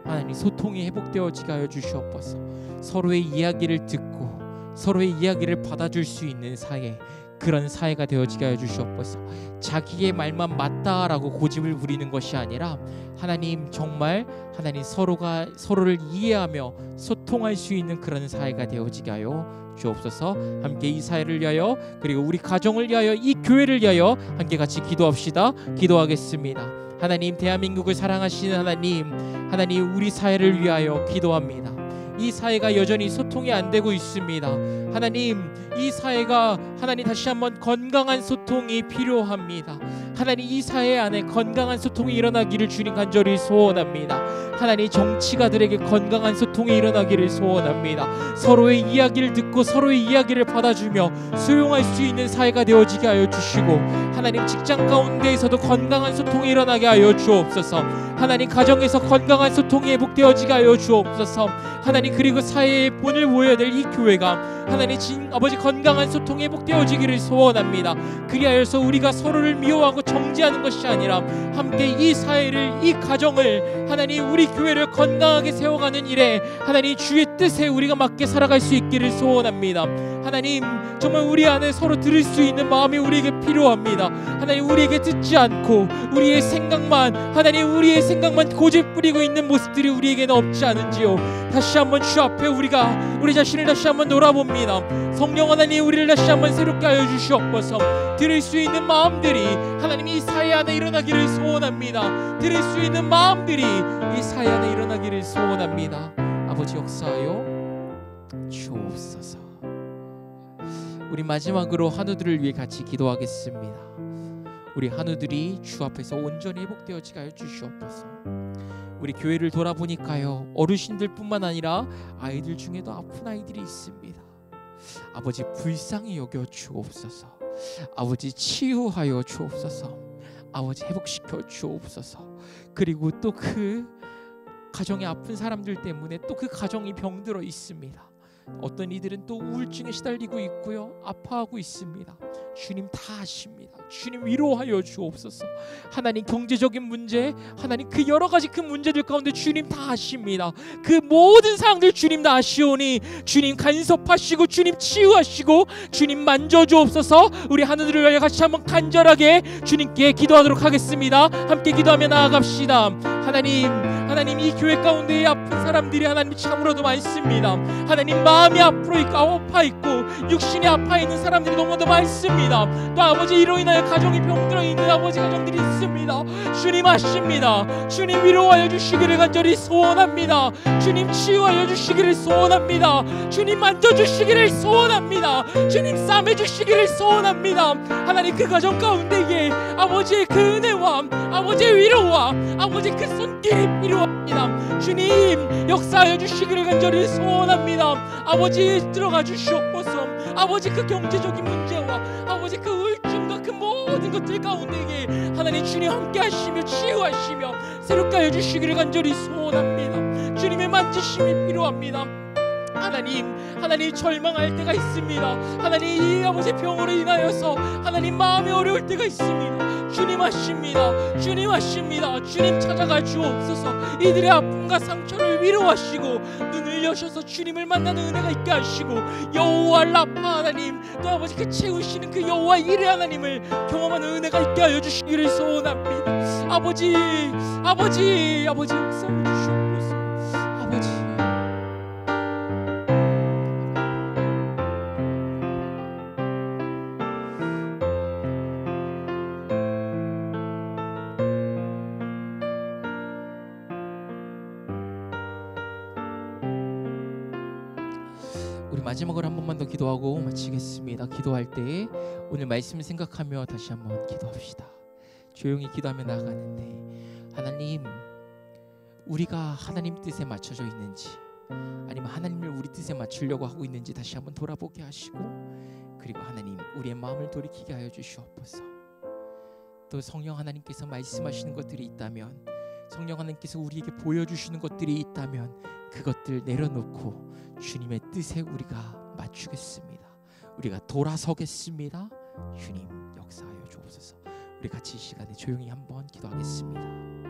하나님 소통이 회복되어지게 하여 주시옵소서. 서로의 이야기를 듣고 서로의 이야기를 받아줄 수 있는 사회, 그런 사회가 되어지게 하여 주시옵소서. 자기의 말만 맞다라고 고집을 부리는 것이 아니라 하나님, 정말 하나님 서로가 서로를 이해하며 소통할 수 있는 그런 사회가 되어지게 하여 주옵소서. 함께 이 사회를 위하여, 그리고 우리 가정을 위하여, 이 교회를 위하여 함께 같이 기도합시다. 기도하겠습니다. 하나님, 대한민국을 사랑하시는 하나님, 하나님, 우리 사회를 위하여 기도합니다. 이 사회가 여전히 소통이 안 되고 있습니다. 하나님, 이 사회가 하나님 다시 한번 건강한 소통이 필요합니다. 하나님, 이 사회 안에 건강한 소통이 일어나기를 주님 간절히 소원합니다. 하나님, 정치가들에게 건강한 소통이 일어나기를 소원합니다. 서로의 이야기를 듣고 서로의 이야기를 받아주며 수용할 수 있는 사회가 되어지게 하여 주시고, 하나님, 직장 가운데에서도 건강한 소통이 일어나게 하여 주옵소서. 하나님, 가정에서 건강한 소통이 회복되어지게 하여 주옵소서. 하나님, 그리고 사회에 본을 모여야 될 이 교회가 하나님, 아버지, 건강한 소통이 회복되어지기를 소원합니다. 그리하여서 우리가 서로를 미워하고 정죄하는 것이 아니라 함께 이 사회를, 이 가정을, 하나님, 우리 교회를 건강하게 세워가는 일에 하나님 주의 뜻에 우리가 맞게 살아갈 수 있기를 소원합니다. 하나님, 정말 우리 안에 서로 들을 수 있는 마음이 우리에게 필요합니다. 하나님, 우리에게 듣지 않고 우리의 생각만, 하나님, 우리의 생각만 고집 부리고 있는 모습들이 우리에게는 없지 않은지요. 다시 한번 주 앞에 우리가 우리 자신을 다시 한번 돌아봅니다. 성령 하나님, 우리를 다시 한번 새롭게 하여 주시옵소서. 들을 수 있는 마음들이 하나님 이 사회 안에 일어나기를 소원합니다. 들을 수 있는 마음들이 이 사회 안에 일어나기를 소원합니다. 아버지, 역사하여 주옵소서. 우리 마지막으로 한우들을 위해 같이 기도하겠습니다. 우리 한우들이 주 앞에서 온전히 회복되어지게 하여 주시옵소서. 우리 교회를 돌아보니까요, 어르신들뿐만 아니라 아이들 중에도 아픈 아이들이 있습니다. 아버지, 불쌍히 여겨 주옵소서. 아버지, 치유하여 주옵소서. 아버지, 회복시켜 주옵소서. 그리고 또 그 가정에 아픈 사람들 때문에 또 그 가정이 병들어 있습니다. 어떤 이들은 또 우울증에 시달리고 있고요, 아파하고 있습니다. 주님 다 아십니다. 주님 위로하여 주옵소서. 하나님, 경제적인 문제, 하나님, 그 여러 가지 그 문제들 가운데 주님 다 아십니다. 그 모든 사항들 주님 다 아시오니 주님 간섭하시고 주님 치유하시고 주님 만져주옵소서. 우리 하늘을 위하여 같이 한번 간절하게 주님께 기도하도록 하겠습니다. 함께 기도하며 나아갑시다. 하나님, 하나님, 이 교회 가운데에 아픈 아픈 사람들이 하나님 참으로도 많습니다. 하나님 마음이 앞으로 있고 아파 있고 육신이 아파 있는 사람들이 너무도 많습니다. 또 아버지 이로 인하여 가정이 병들어 있는 아버지 가정들이 있습니다. 주님 아십니다. 주님 위로하여 주시기를 간절히 소원합니다. 주님 치유하여 주시기를 소원합니다. 주님 만져주시기를 소원합니다. 주님 싸매주시기를 소원합니다. 하나님 그 가정 가운데에 아버지의 그 은혜와 아버지의 위로와 아버지 그 손길이 필요합니다. 주님 역사하여 주시기를 간절히 소원합니다. 아버지 들어가 주시옵소서. 아버지 그 경제적인 문제와 아버지 그 우울증과 그 모든 것들 가운데에 하나님 주님 함께 하시며 치유하시며 새롭게 하여 주시기를 간절히 소원합니다. 주님의 만지심이 필요합니다. 하나님 절망할 때가 있습니다. 하나님 이 아버지 병으로 인하여서 하나님 마음이 어려울 때가 있습니다. 주님 아십니다. 주님 아십니다. 주님 찾아가 주옵소서. 이들의 아픔과 상처를 위로하시고 눈을 여셔서 주님을 만나는 은혜가 있게 하시고 여호와 라파 하나님 또 아버지 그 채우시는 그 여호와 이레 하나님을 경험하는 은혜가 있게 하여 주시기를 소원합니다. 아버지 역사해 주시옵소서. 아버지 우리 마지막으로 한 번만 더 기도하고 마치겠습니다. 기도할 때 오늘 말씀을 생각하며 다시 한번 기도합시다. 조용히 기도하며 나아가는데 하나님 우리가 하나님 뜻에 맞춰져 있는지 아니면 하나님을 우리 뜻에 맞추려고 하고 있는지 다시 한번 돌아보게 하시고 그리고 하나님 우리의 마음을 돌이키게 하여 주시옵소서. 또 성령 하나님께서 말씀하시는 것들이 있다면 성령 하나님께서 우리에게 보여주시는 것들이 있다면 그것들 내려놓고 주님의 뜻에 우리가 맞추겠습니다. 우리가 돌아서겠습니다. 주님 역사하여 주옵소서. 우리 같이 이 시간에 조용히 한번 기도하겠습니다.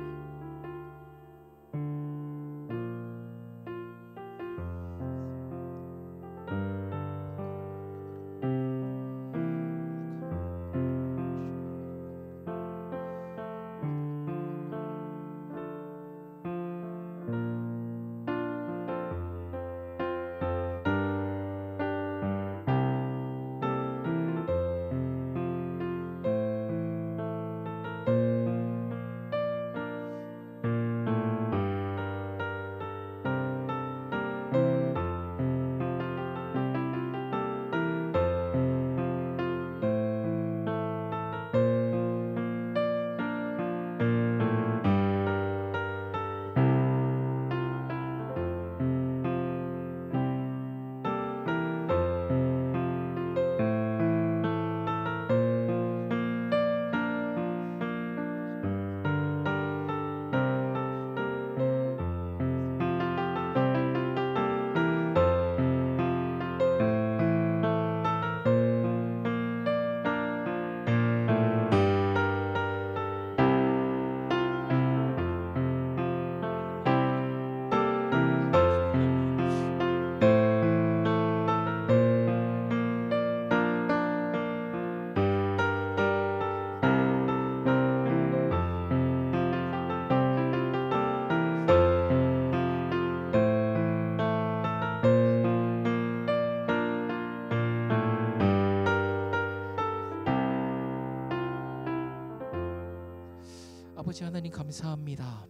아버지 하나님 감사합니다.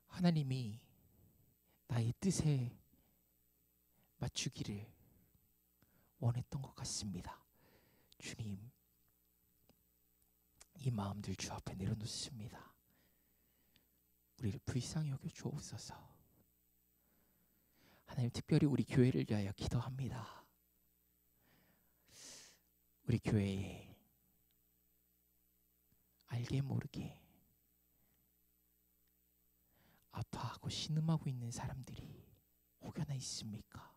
하나님이 나의 뜻에 맞추기를 원했던 것 같습니다. 주님, 이 마음들 주 앞에 내려놓습니다. 우리를 불쌍히 여겨 주옵소서. 하나님 특별히 우리 교회를 위하여 기도합니다. 우리 교회에 알게 모르게 아파하고 신음하고 있는 사람들이 혹여나 있습니까?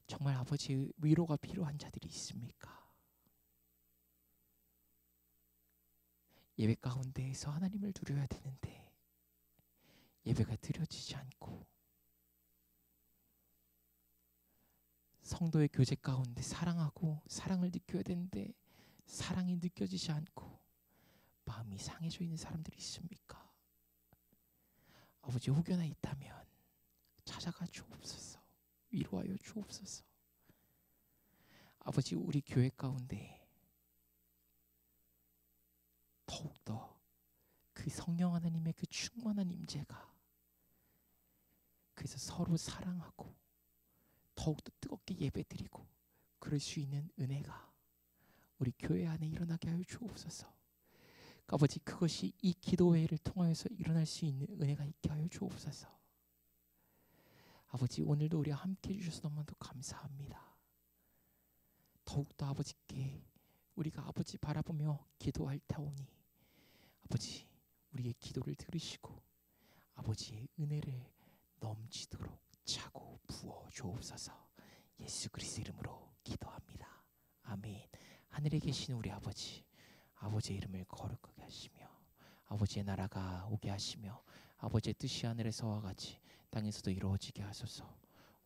정말 아버지 위로가 필요한 자들이 있습니까? 예배 가운데에서 하나님을 누려야 되는데 예배가 드려지지 않고 성도의 교제 가운데 사랑하고 사랑을 느껴야 되는데 사랑이 느껴지지 않고 마음이 상해져 있는 사람들이 있습니까? 아버지, 혹여나 있다면 찾아가 주옵소서. 위로하여 주옵소서. 아버지, 우리 교회 가운데 더욱더 그 성령 하나님의 그 충만한 임재가, 그래서 서로 사랑하고 더욱더 뜨겁게 예배드리고 그럴 수 있는 은혜가 우리 교회 안에 일어나게 하여 주옵소서. 아버지, 그것이 이 기도회를 통하여서 일어날 수 있는 은혜가 있게 하여 주옵소서. 아버지, 오늘도 우리와 함께 해주셔서 너무나도 감사합니다. 더욱더 아버지께 우리가 아버지 바라보며 기도할 타오니 아버지, 우리의 기도를 들으시고 아버지의 은혜를 넘치도록 차고 부어 주옵소서. 예수 그리스도 이름으로 기도합니다. 아멘. 하늘에 계신 우리 아버지, 아버지의 이름을 거룩하게 하시며 아버지의 나라가 오게 하시며 아버지의 뜻이 하늘에서와 같이 땅에서도 이루어지게 하소서.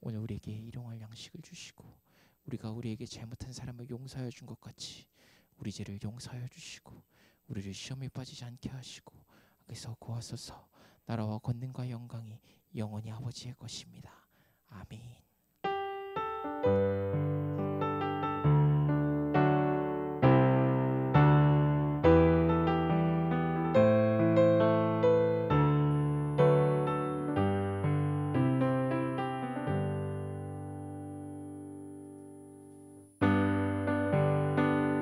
오늘 우리에게 일용할 양식을 주시고 우리가 우리에게 잘못한 사람을 용서하여 준 것 같이 우리 죄를 용서하여 주시고 우리를 시험에 빠지지 않게 하시고 악에서 구하소서. 나라와 권능과 영광이 영원히 아버지의 것입니다. 아멘.